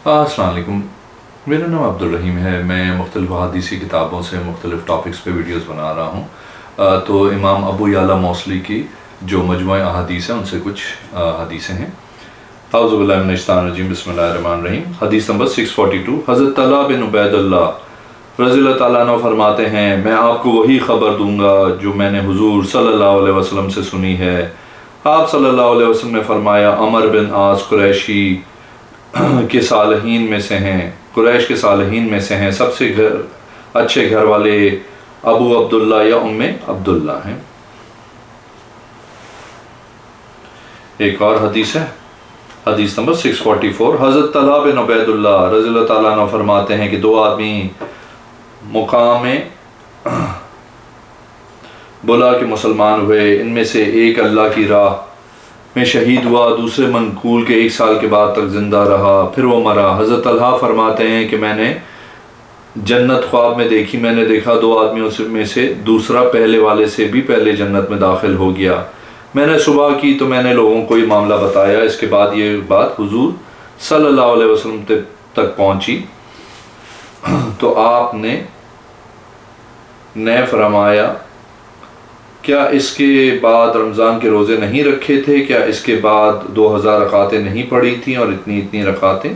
السلام علیکم، میرا نام عبدالرحیم ہے۔ میں مختلف حدیثی کتابوں سے مختلف ٹاپکس پہ ویڈیوز بنا رہا ہوں۔ تو امام ابو یعلا موصلی کی جو مجموعہ احادیث ہیں ان سے کچھ حدیثیں ہیں۔ اعوذ باللہ من الشیطان الرجیم، بسم اللہ الرحمن الرحیم۔ حدیث نمبر 642، حضرت طلحہ بن عبید اللہ رضی اللہ تعالیٰ عنہ فرماتے ہیں، میں آپ کو وہی خبر دوں گا جو میں نے حضور صلی اللہ علیہ وسلم سے سنی ہے۔ آپ صلی اللہ علیہ وسلم نے فرمایا، عمر بن عاص قریشی کے صالحین میں سے ہیں، قریش کے صالحین میں سے ہیں، سب سے اچھے گھر والے ابو عبداللہ یا ام عبداللہ ہیں۔ ایک اور حدیث ہے، حدیث نمبر 644، حضرت طلحہ بن عبید اللہ رضی اللہ تعالیٰ عنہ فرماتے ہیں کہ دو آدمی مقام بلا کے مسلمان ہوئے، ان میں سے ایک اللہ کی راہ میں شہید ہوا، دوسرے منقول کے 1 سال کے بعد تک زندہ رہا، پھر وہ مرا۔ حضرت طلحہ فرماتے ہیں کہ میں نے جنت خواب میں دیکھی، میں نے دیکھا دو آدمیوں میں سے دوسرا پہلے والے سے بھی پہلے جنت میں داخل ہو گیا۔ میں نے صبح کی تو میں نے لوگوں کو یہ معاملہ بتایا، اس کے بعد یہ بات حضور صلی اللہ علیہ وسلم تک پہنچی تو آپ نے فرمایا، کیا اس کے بعد رمضان کے روزے نہیں رکھے تھے؟ کیا اس کے بعد 2000 رکعتیں نہیں پڑھی تھیں اور اتنی رکعتیں؟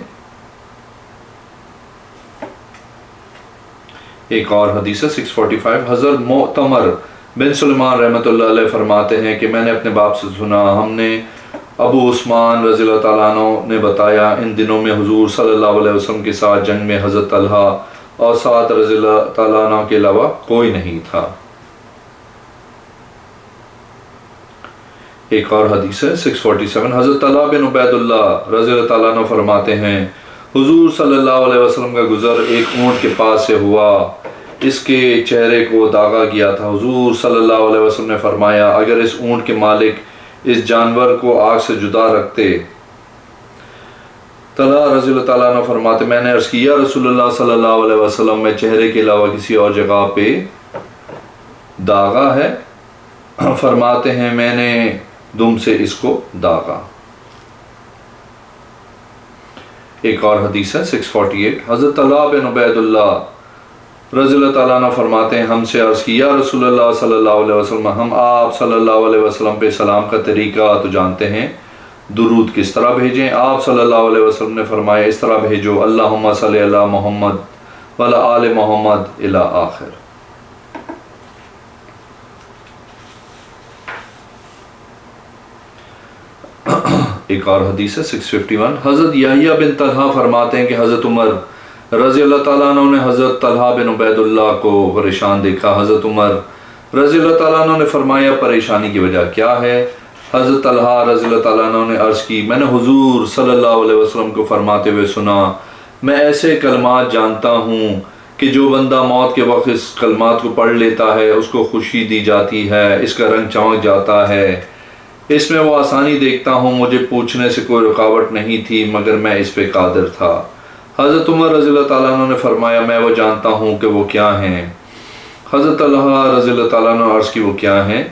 ایک اور حدیث ہے 645، حضرت معتمر بن سلیمان رحمۃ اللہ علیہ فرماتے ہیں کہ میں نے اپنے باپ سے سنا، ہم نے ابو عثمان رضی اللہ تعالیٰ عنہ نے بتایا، ان دنوں میں حضور صلی اللہ علیہ وسلم کے ساتھ جنگ میں حضرت طلحہ اور سعد رضی اللہ تعالیٰ عنہ کے علاوہ کوئی نہیں تھا۔ ایک اور حدیث ہے 647، حضرت طلحہ بن عبید اللہ رضی اللہ تعالیٰ عنہ فرماتے ہیں، حضور صلی اللہ علیہ وسلم کا گزر ایک اونٹ کے پاس سے ہوا، اس کے چہرے کو داغا گیا تھا۔ حضور صلی اللہ علیہ وسلم نے فرمایا، اگر اس اونٹ کے مالک اس جانور کو آگ سے جدا رکھتے۔ طلحہ رضی اللہ تعالیٰ عنہ فرماتے، میں نے عرض کیا، رسول اللہ صلی اللہ علیہ وسلم میں چہرے کے علاوہ کسی اور جگہ پہ داغا ہے؟ فرماتے ہیں، میں نے دم سے اس کو داغا۔ ایک اور حدیث ہے 648، حضرت طلحہ بن عبید اللہ رضی اللہ تعالیٰ عنہ فرماتے ہیں، ہم سے عرض کیا، رسول اللہ صلی اللہ علیہ وسلم، ہم آپ صلی اللہ علیہ وسلم پہ سلام کا طریقہ تو جانتے ہیں، درود کس طرح بھیجیں؟ آپ صلی اللہ علیہ وسلم نے فرمایا، اس طرح بھیجو، اللہم صلی علی محمد وعلی آل محمد الی آخر۔ ایک اور حدیث ہے 651، حضرت یحییٰ بن طلحہ فرماتے ہیں کہ حضرت عمر رضی اللہ تعالیٰ عنہ نے حضرت طلحہ بن عبید اللہ کو پریشان دیکھا۔ حضرت عمر رضی اللہ تعالیٰ عنہ نے فرمایا، پریشانی کی وجہ کیا ہے؟ حضرت طلحہ رضی اللہ تعالیٰ عنہ نے عرض کی، میں نے حضور صلی اللہ علیہ وسلم کو فرماتے ہوئے سنا، میں ایسے کلمات جانتا ہوں کہ جو بندہ موت کے وقت اس کلمات کو پڑھ لیتا ہے اس کو خوشی دی جاتی ہے، اس کا رنگ چمک جاتا ہے، اس میں وہ آسانی دیکھتا ہوں، مجھے پوچھنے سے کوئی رکاوٹ نہیں تھی مگر میں اس پہ قادر تھا۔ حضرت عمر رضی اللہ تعالیٰ عنہ نے فرمایا، میں وہ جانتا ہوں کہ وہ کیا ہیں۔ حضرت طلحہ رضی اللہ تعالیٰ عنہ نے عرض کی، وہ کیا ہیں؟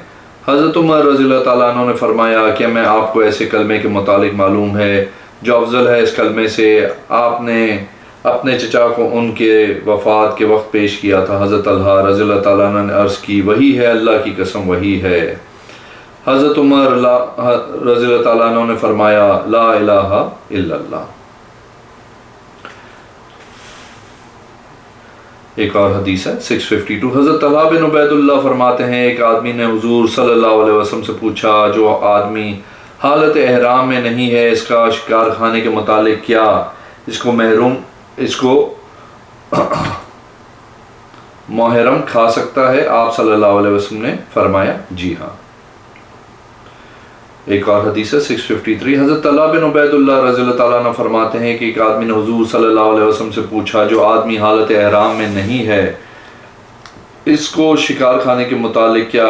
حضرت عمر رضی اللہ تعالیٰ عنہ نے فرمایا، کہ میں آپ کو ایسے کلمے کے متعلق معلوم ہے جو افضل ہے اس کلمے سے، آپ نے اپنے چچا کو ان کے وفات کے وقت پیش کیا تھا۔ حضرت طلحہ رضی اللہ تعالیٰ عنہ نے عرض کی، وہی ہے، اللہ کی قسم وہی ہے۔ حضرت عمر رضی اللہ تعالیٰ عنہ نے فرمایا، لا الہ الا اللہ۔ ایک اور حدیث ہے 652، حضرت طلحہ بن عبید اللہ فرماتے ہیں، ایک آدمی نے حضور صلی اللہ علیہ وسلم سے پوچھا، جو آدمی حالت احرام میں نہیں ہے، اس کا شکار کھانے کے متعلق کیا اس کو محرم کھا سکتا ہے؟ آپ صلی اللہ علیہ وسلم نے فرمایا، جی ہاں۔ ایک اور حدیث ہے 653، حضرت طلحہ بن عبید اللہ رضی اللہ تعالیٰ عنہ فرماتے ہیں کہ ایک آدمی نے حضور صلی اللہ علیہ وسلم سے پوچھا، جو آدمی حالت احرام میں نہیں ہے اس کو شکار کھانے کے متعلق کیا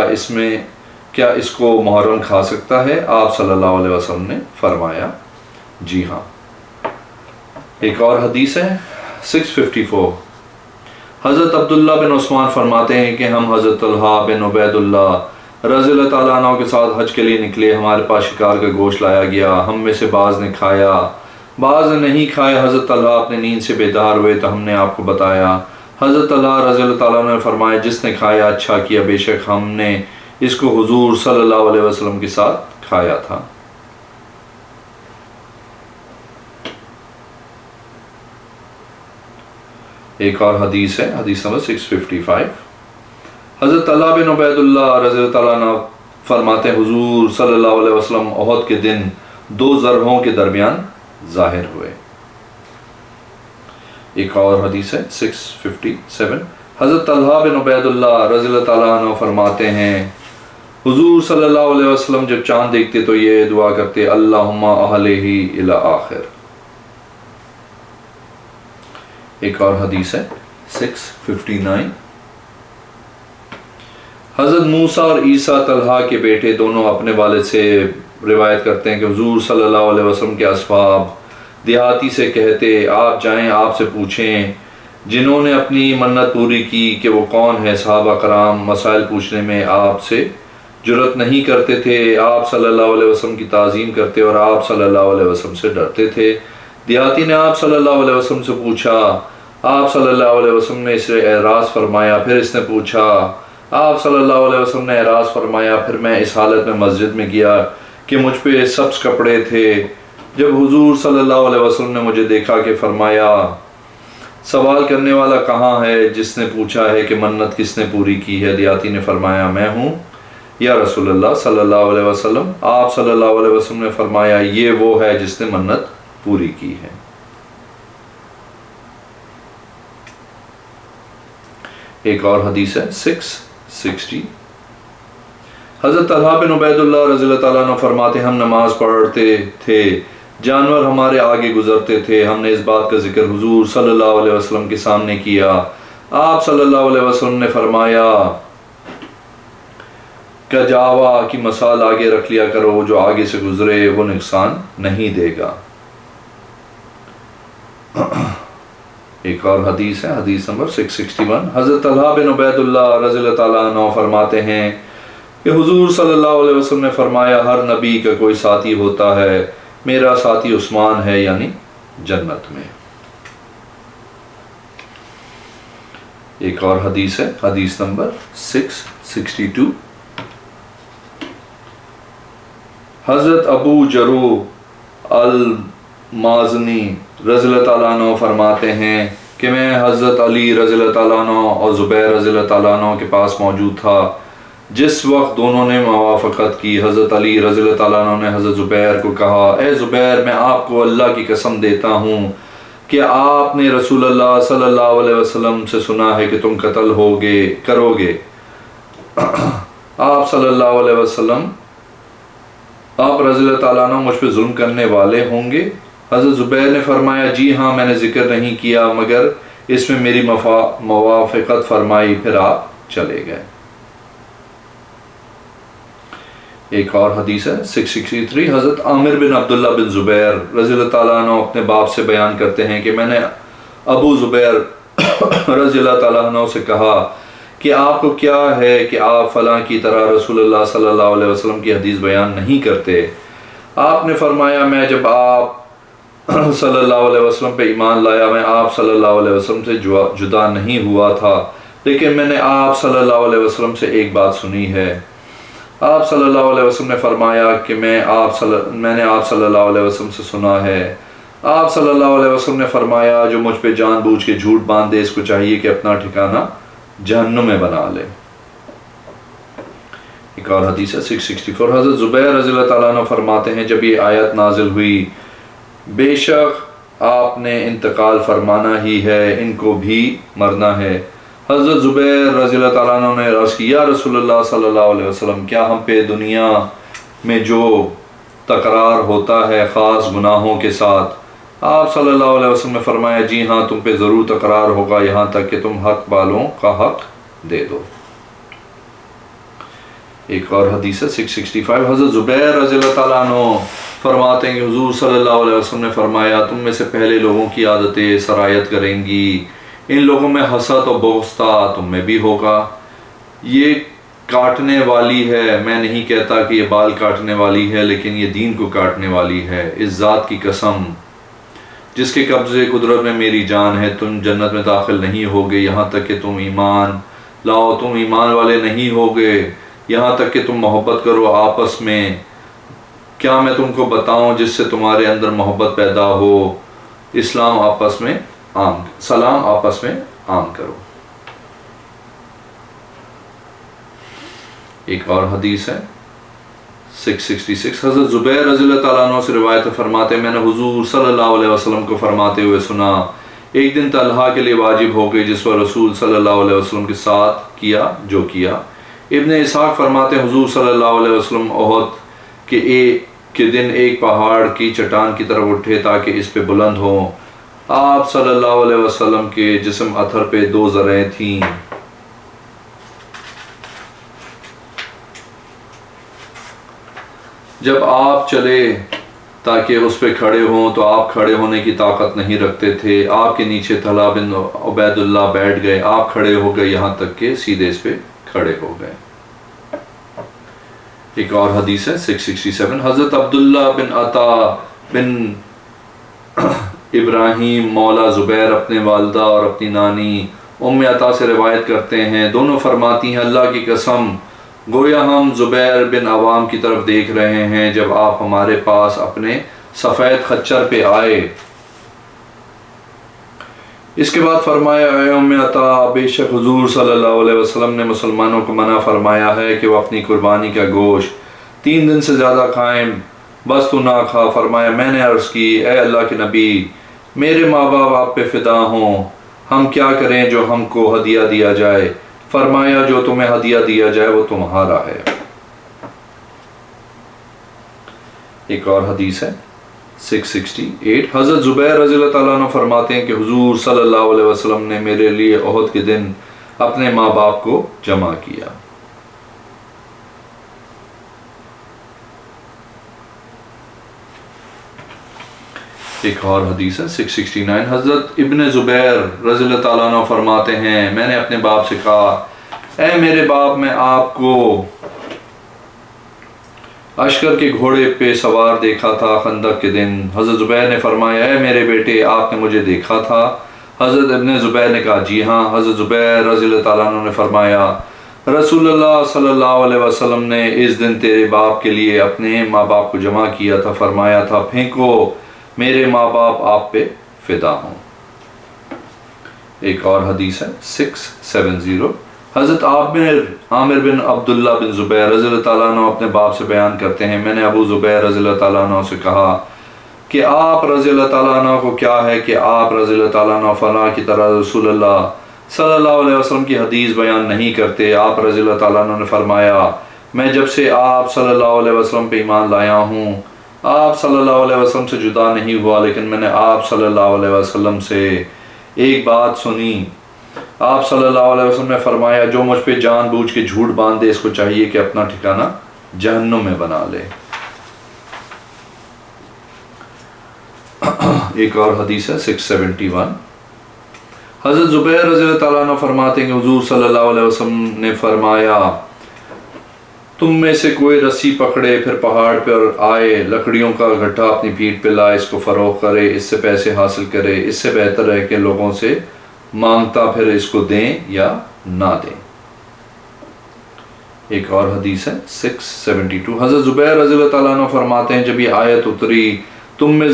اس کو محرم کھا سکتا ہے؟ آپ صلی اللہ علیہ وسلم نے فرمایا، جی ہاں۔ ایک اور حدیث ہے 654، حضرت عبداللہ بن عثمان فرماتے ہیں کہ ہم حضرت طلحہ بن عبید اللہ رضی اللہ تعالیٰ عنہ کے ساتھ حج کے لیے نکلے، ہمارے پاس شکار کا گوشت لایا گیا، ہم میں سے بعض نے کھایا، بعض نے نہیں کھائے۔ حضرت طلحہ اپنے نیند سے بیدار ہوئے تو ہم نے آپ کو بتایا۔ حضرت طلحہ رضی اللہ تعالیٰ عنہ نے فرمایا جس نے کھایا اچھا کیا، بے شک ہم نے اس کو حضور صلی اللہ علیہ وسلم کے ساتھ کھایا تھا۔ ایک اور حدیث ہے، حدیث نمبر 655۔ حضرت طلحہ بن عبید اللہ رضی اللہ تعالیٰ عنہ فرماتے ہیں حضور صلی اللہ علیہ وسلم احد کے دن 2 ذرہوں کے درمیان ظاہر ہوئے۔ ایک اور حدیث ہے 657۔ حضرت طلحہ بن عبید اللہ رضی اللہ تعالیٰ عنہ فرماتے ہیں حضور صلی اللہ علیہ وسلم جب چاند دیکھتے تو یہ دعا کرتے اللہم اہلہ الی آخر۔ ایک اور حدیث ہے 659۔ حضرت موسیٰ اور عیسیٰ طلحہ کے بیٹے دونوں اپنے والد سے روایت کرتے ہیں کہ حضور صلی اللہ علیہ وسلم کے اصحاب دیہاتی سے کہتے آپ جائیں آپ سے پوچھیں جنہوں نے اپنی منت پوری کی کہ وہ کون ہے۔ صحابہ کرام مسائل پوچھنے میں آپ سے جرأت نہیں کرتے تھے، آپ صلی اللہ علیہ وسلم کی تعظیم کرتے اور آپ صلی اللہ علیہ وسلم سے ڈرتے تھے۔ دیہاتی نے آپ صلی اللہ علیہ وسلم سے پوچھا، آپ صلی اللہ علیہ وسلم نے اسے اعراض فرمایا، پھر اس نے پوچھا، آپ صلی اللہ علیہ وسلم نے اعراض فرمایا، پھر میں اس حالت میں مسجد میں گیا کہ مجھ پہ سبز کپڑے تھے۔ جب حضور صلی اللہ علیہ وسلم نے مجھے دیکھا کہ فرمایا سوال کرنے والا کہاں ہے جس نے پوچھا ہے کہ منت کس نے پوری کی ہے؟ دیہاتی نے فرمایا میں ہوں یا رسول اللہ صلی اللہ علیہ وسلم۔ آپ صلی اللہ علیہ وسلم نے فرمایا یہ وہ ہے جس نے منت پوری کی ہے۔ ایک اور حدیث ہے 660۔ حضرت طلحہ بن عبید اللہ رضی اللہ تعالیٰ عنہ فرماتے ہم نماز پڑھتے تھے، جانور ہمارے آگے گزرتے تھے، ہم نے اس بات کا ذکر حضور صلی اللہ علیہ وسلم کے سامنے کیا۔ آپ صلی اللہ علیہ وسلم نے فرمایا کجاوا کی مثال آگے رکھ لیا کرو، جو آگے سے گزرے وہ نقصان نہیں دے گا۔ ایک اور حدیث ہے، حدیث نمبر 661۔ حضرت طلحہ بن عبید اللہ رضی اللہ تعالیٰ عنہ فرماتے ہیں کہ حضور صلی اللہ علیہ وسلم نے فرمایا ہر نبی کا کوئی ساتھی ہوتا ہے، میرا ساتھی عثمان ہے یعنی جنت میں۔ ایک اور حدیث ہے، حدیث نمبر 662۔ حضرت ابو جرو المازنی رضی اللہ تعالیٰ عنہ فرماتے ہیں کہ میں حضرت علی رضی اللہ تعالیٰ عنہ اور زبیر رضی اللہ تعالیٰ عنہ کے پاس موجود تھا جس وقت دونوں نے موافقت کی۔ حضرت علی رضی اللہ تعالیٰ عنہ نے حضرت زبیر کو کہا اے زبیر میں آپ کو اللہ کی قسم دیتا ہوں کہ آپ نے رسول اللہ صلی اللہ علیہ وسلم سے سنا ہے کہ تم قتل کرو گے۔ آپ صلی اللہ علیہ وسلم آپ رضی اللہ تعالیٰ عنہ مجھ پہ ظلم کرنے والے ہوں گے؟ حضرت زبیر نے فرمایا جی ہاں میں نے ذکر نہیں کیا مگر اس میں میری موافقت فرمائی، پھر آپ چلے گئے۔ ایک اور حدیث ہے 663۔ حضرت عامر بن عبداللہ بن زبیر رضی اللہ تعالیٰ عنہ اپنے باپ سے بیان کرتے ہیں کہ میں نے ابو زبیر رضی اللہ تعالیٰ عنہ سے کہا کہ آپ کو کیا ہے کہ آپ فلاں کی طرح رسول اللہ صلی اللہ علیہ وسلم کی حدیث بیان نہیں کرتے؟ آپ نے فرمایا میں جب آپ صلی اللہ علیہ وسلم پہ ایمان لایا میں آپ صلی اللہ علیہ وسلم سے جدا نہیں ہوا تھا، لیکن میں نے آپ صلی اللہ علیہ وسلم سے ایک بات سنی ہے۔ آپ صلی اللہ علیہ وسلم نے فرمایا کہ میں نے آپ صلی اللہ علیہ وسلم سے سنا ہے۔ آپ صلی اللہ علیہ وسلم نے فرمایا جو مجھ پہ جان بوجھ کے جھوٹ باندھے اس کو چاہیے کہ اپنا ٹھکانہ جہنم میں بنا لے۔ ایک اور حدیث ہے 664۔ حضرت زبیر رضی اللہ تعالیٰ عنہ فرماتے ہیں جب یہ آیت نازل ہوئی بے شک آپ نے انتقال فرمانا ہی ہے، ان کو بھی مرنا ہے۔ حضرت زبیر رضی اللہ تعالیٰ عنہ نے عرض کی یا رسول اللہ صلی اللہ علیہ وسلم کیا ہم پہ دنیا میں جو تکرار ہوتا ہے خاص گناہوں کے ساتھ؟ آپ صلی اللہ علیہ وسلم نے فرمایا جی ہاں تم پہ ضرور تکرار ہوگا یہاں تک کہ تم حق والوں کا حق دے دو۔ ایک اور حدیث ہے 665۔ حضرت زبیر رضی اللہ تعالیٰ عنہ فرماتے ہیں کہ حضور صلی اللہ علیہ وسلم نے فرمایا تم میں سے پہلے لوگوں کی عادتیں سرایت کریں گی، ان لوگوں میں حسد و بغض تھا تم میں بھی ہوگا۔ یہ کاٹنے والی ہے، میں نہیں کہتا کہ یہ بال کاٹنے والی ہے لیکن یہ دین کو کاٹنے والی ہے۔ اس ذات کی قسم جس کے قبضے قدرت میں میری جان ہے، تم جنت میں داخل نہیں ہوگے یہاں تک کہ تم ایمان لاؤ، تم ایمان والے نہیں ہوگے یہاں تک کہ تم محبت کرو آپس میں۔ کیا میں تم کو بتاؤں جس سے تمہارے اندر محبت پیدا ہو؟ سلام آپس میں عام کرو۔ ایک اور حدیث ہے 666، حضرت زبیر رضی اللہ تعالیٰ عنہ سے روایت فرماتے ہیں میں نے حضور صلی اللہ علیہ وسلم کو فرماتے ہوئے سنا، ایک دن طلحہ کے لیے واجب ہو گئی جس پر رسول صلی اللہ علیہ وسلم کے ساتھ کیا جو کیا۔ ابن اسحاق فرماتے ہیں حضور صلی اللہ علیہ وسلم احد کے دن ایک پہاڑ کی چٹان کی طرف اٹھے تاکہ اس پہ بلند ہوں۔ آپ صلی اللہ علیہ وسلم کے جسم اتھر پہ 2 زریں تھیں۔ جب آپ چلے تاکہ اس پہ کھڑے ہوں تو آپ کھڑے ہونے کی طاقت نہیں رکھتے تھے، آپ کے نیچے طلحہ بن عبید اللہ بیٹھ گئے، آپ کھڑے ہو گئے یہاں تک کہ سیدھے اس پہ کھڑے ہو گئے۔ ایک اور حدیث ہے 667، حضرت عبداللہ بن عطا بن ابراہیم مولا زبیر اپنے والدہ اور اپنی نانی ام عطا سے روایت کرتے ہیں، دونوں فرماتی ہیں اللہ کی قسم گویا ہم زبیر بن عوام کی طرف دیکھ رہے ہیں جب آپ ہمارے پاس اپنے سفید خچر پہ آئے۔ اس کے بعد فرمایا اے ام عطا، بے شک حضور صلی اللہ علیہ وسلم نے مسلمانوں کو منع فرمایا ہے کہ وہ اپنی قربانی کا گوشت 3 دن سے زیادہ کھائیں، بس تو نہ کھا۔ فرمایا میں نے عرض کی اے اللہ کے نبی، میرے ماں باپ آپ پہ فدا ہوں، ہم کیا کریں جو ہم کو ہدیہ دیا جائے؟ فرمایا جو تمہیں ہدیہ دیا جائے وہ تمہارا ہے۔ ایک اور حدیث ہے 668، حضرت زبیر رضی اللہ تعالیٰ عنہ فرماتے ہیں کہ حضور صلی اللہ علیہ وسلم نے میرے لیے احد کے دن اپنے ماں باپ کو جمع کیا۔ ایک اور حدیث ہے 669، حضرت ابن زبیر رضی اللہ تعالیٰ عنہ فرماتے ہیں میں نے اپنے باپ سے کہا اے میرے باپ، میں آپ کو اشکر کے گھوڑے پہ سوار دیکھا تھا خندق کے دن۔ حضرت زبیر نے فرمایا اے میرے بیٹے، آپ نے مجھے دیکھا تھا؟ حضرت ابن زبیر نے کہا جی ہاں۔ حضرت زبیر رضی اللہ تعالیٰ عنہ نے فرمایا رسول اللہ صلی اللہ علیہ وسلم نے اس دن تیرے باپ کے لیے اپنے ماں باپ کو جمع کیا تھا، فرمایا تھا پھینکو، میرے ماں باپ آپ پہ فدا ہوں۔ ایک اور حدیث ہے 670، حضرت عامر بن عبداللہ بن زبیر رضی اللہ تعالیٰ عنہ اپنے باپ سے بیان کرتے ہیں میں نے ابو زبیر رضی اللہ تعالیٰ عنہ سے کہا کہ آپ رضی اللہ تعالیٰ عنہ کو کیا ہے کہ آپ رضی اللہ تعالیٰ عنہ فلاں کی طرح رسول اللہ صلی اللہ علیہ وسلم کی حدیث بیان نہیں کرتے؟ آپ رضی اللہ تعالیٰ عنہ نے فرمایا میں جب سے آپ صلی اللہ علیہ وسلم پہ ایمان لایا ہوں آپ صلی اللہ علیہ وسلم سے جدا نہیں ہوا، لیکن میں نے آپ صلی اللہ علیہ وسلم سے ایک بات سنی۔ آپ صلی اللہ علیہ وسلم نے فرمایا جو مجھ پہ جان بوجھ کے جھوٹ باندھے اس کو چاہیے کہ اپنا ٹھکانہ جہنم میں بنا لے۔ ایک اور حدیث ہے 671، حضرت زبیر رضی اللہ تعالیٰ عنہ فرماتے ہیں کہ حضور صلی اللہ علیہ وسلم نے فرمایا تم میں سے کوئی رسی پکڑے پھر پہاڑ پر آئے، لکڑیوں کا گٹھا اپنی پیٹھ پہ لائے، اس کو فروخت کرے، اس سے پیسے حاصل کرے، اس سے بہتر ہے کہ لوگوں سے مانگتا پھر اس کو دیں یا نہ دیں۔ ایک اور حدیث ہے 672، حضرت زبیر رضی اللہ تعالیٰ عنہ فرماتے ہیں جب یہ آیت اتری تم میں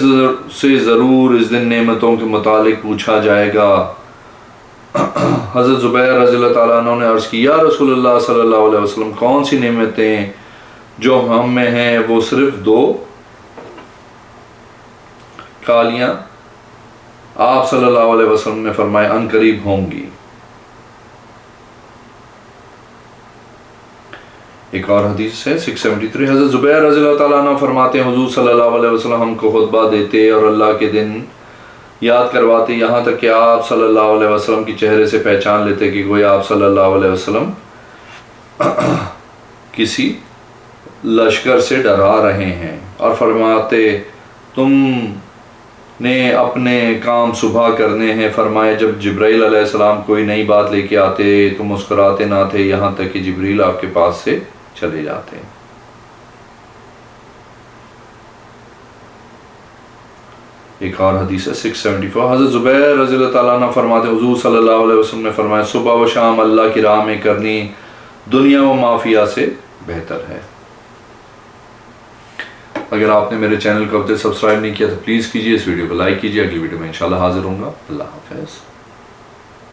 سے ضرور اس دن نعمتوں کے متعلق پوچھا جائے گا۔ حضرت زبیر رضی اللہ تعالیٰ عنہ نے عرض کی یا رسول اللہ صلی اللہ علیہ وسلم کون سی نعمتیں جو ہم میں ہیں؟ وہ صرف 2 کالیاں۔ آپ صلی اللہ علیہ وسلم نے فرمایا ان قریب ہوں گی۔ ایک اور حدیث ہے 673، حضرت زبیر رضی اللہ تعالیٰ عنہ فرماتے ہیں حضور صلی اللہ علیہ وسلم ہم کو خطبہ دیتے اور اللہ کے دن یاد کرواتے یہاں تک کہ آپ صلی اللہ علیہ وسلم کی چہرے سے پہچان لیتے کہ گویا آپ صلی اللہ علیہ وسلم کسی لشکر سے ڈرا رہے ہیں، اور فرماتے تم نے اپنے کام صبح کرنے ہیں۔ فرمایا جب جبرائیل علیہ السلام کوئی نئی بات لے کے آتے تو مسکراتے نہ تھے یہاں تک کہ جبریل آپ کے پاس سے چلے جاتے۔ ایک اور حدیث ہے 674، حضرت زبیر رضی اللہ تعالیٰ عنہ فرماتے ہیں حضور صلی اللہ علیہ وسلم نے فرمایا صبح و شام اللہ کی راہ میں کرنی دنیا و مافیا سے بہتر ہے۔ اگر آپ نے میرے چینل کو اب تک سبسکرائب نہیں کیا تو پلیز کیجئے، اس ویڈیو کو لائک کیجئے۔ اگلی ویڈیو میں انشاءاللہ حاضر ہوں گا۔ اللہ حافظ۔